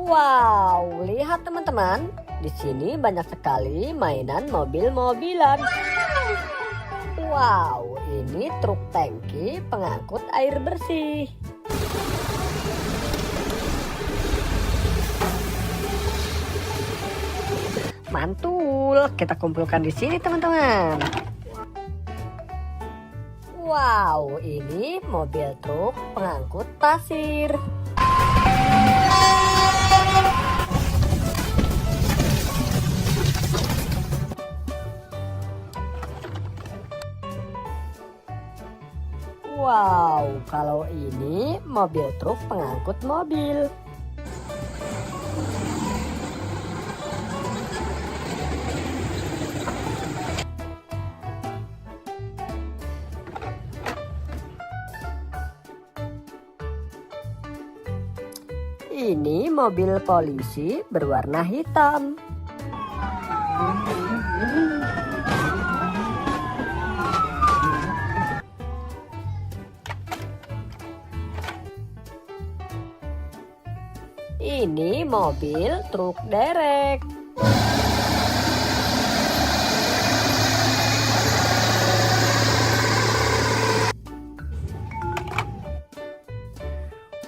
Wow, lihat teman-teman, di sini banyak sekali mainan mobil-mobilan. Wow, ini truk tangki pengangkut air bersih. Mantul, kita kumpulkan di sini teman-teman. Wow, ini mobil truk pengangkut pasir. Wow, kalau ini mobil truk pengangkut mobil. Ini mobil polisi berwarna hitam. Ini mobil truk derek.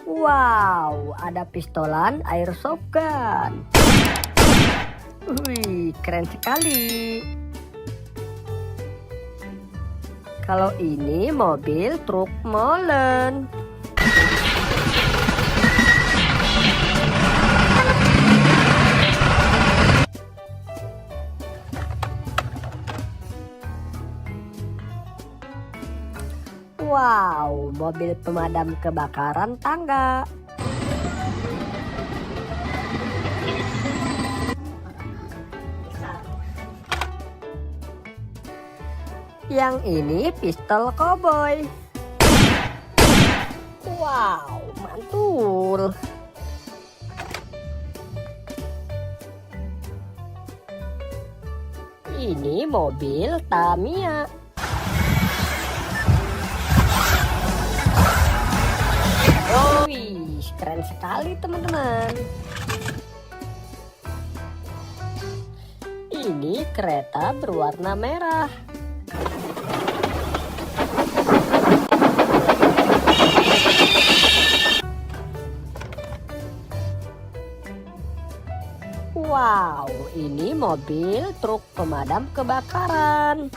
Wow, ada pistolan airsoft gun. Wih, keren sekali. Kalau ini mobil truk molen. Wow, mobil pemadam kebakaran tangga. Yang ini pistol koboi. Wow, mantul. Ini mobil Tamiya. Wih, keren sekali teman-teman. Ini kereta berwarna merah. Wow, ini mobil truk pemadam kebakaran.